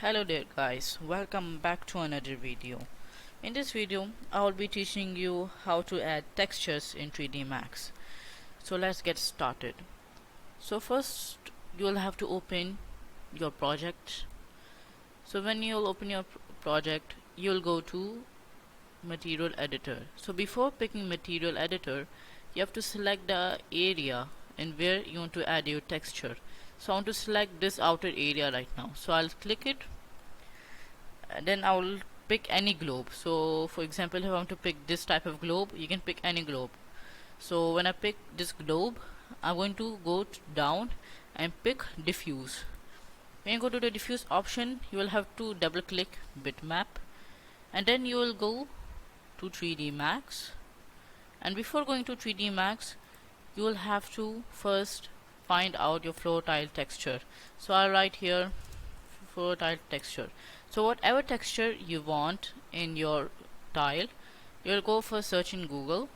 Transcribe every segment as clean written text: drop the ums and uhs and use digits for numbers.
Hello there guys, welcome back to another video. In this video I will be teaching you how to add textures in 3D Max. So let's get started. So first you will have to open your project. So when you'll open your project, you'll go to material editor. So before picking material editor, you have to select the area and where you want to add your texture. So I want to select this outer area right now, so I'll click it and then I will pick any globe. So for example, if I want to pick this type of globe, you can pick any globe. So when I pick this globe, I'm going to go down and pick diffuse. When you go to the diffuse option, you will have to double click bitmap and then you will go to 3D Max, and before going to 3D Max you will have to first find out your floor tile texture. So I'll write here floor tile texture. So whatever texture you want in your tile, you'll go for search in Google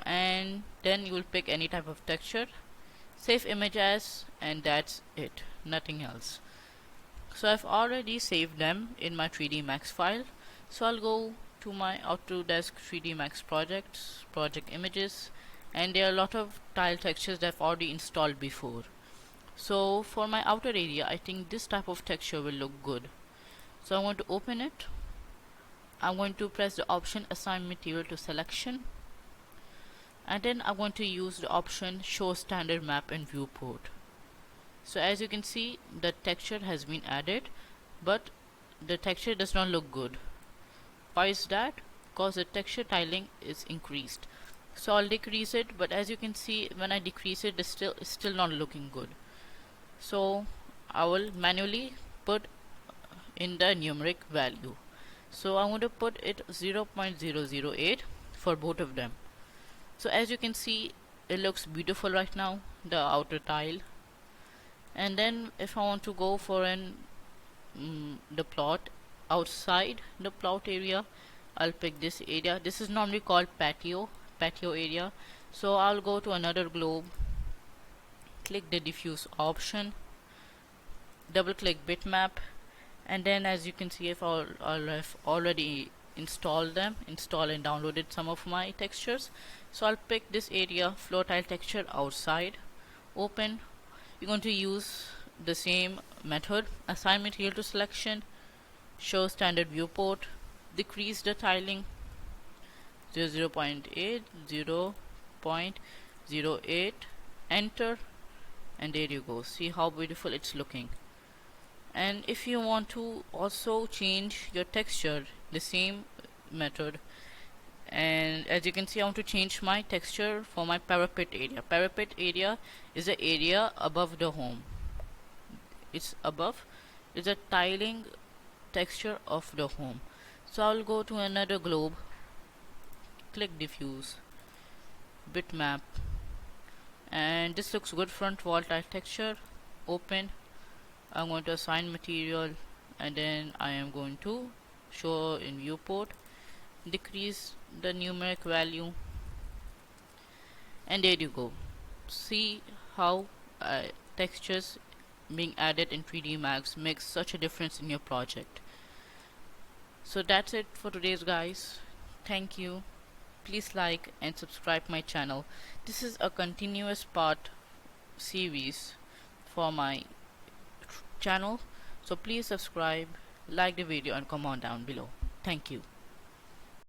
and then you will pick any type of texture, save image as, and that's it, nothing else. So I've already saved them in my 3D Max file, so I'll go to my Autodesk 3D Max project images, and there are a lot of tile textures that I've already installed before. So for my outer area, I think this type of texture will look good. So I'm going to open it. I'm going to press the option assign material to selection, and then I'm going to use the option show standard map and viewport. So as you can see, the texture has been added, but the texture does not look good. Why is that? Because the texture tiling is increased. So I'll decrease it, but as you can see, when I decrease it, it's still not looking good. So I will manually put in the numeric value. So I'm going to put it 0.008 for both of them. So as you can see, it looks beautiful right now, the outer tile. And then if I want to go for the plot outside the plot area, I'll pick this area. This is normally called patio area. So I'll go to another globe, click the diffuse option, double click bitmap, and then as you can see, if I'll have already installed and downloaded some of my textures. So I'll pick this area, floor tile texture outside, open. You're going to use the same method, assign material to selection, show standard viewport, decrease the tiling 0.8, 0.08, enter, and there you go. See how beautiful it's looking. And if you want to also change your texture, the same method, and as you can see, I want to change my texture for my parapet area. Parapet area is the area above the home. It's above, it's a tiling texture of the home. So I'll go to another globe, click diffuse, bitmap, and this looks good, front wall tile texture, open. I'm going to assign material and then I am going to show in viewport, decrease the numeric value, and there you go. See how textures being added in 3D Max makes such a difference in your project. So that's it for today's guys. Thank you. Please like and subscribe my channel. This is a continuous part series for my channel, so please subscribe, like the video, and comment down below. Thank you.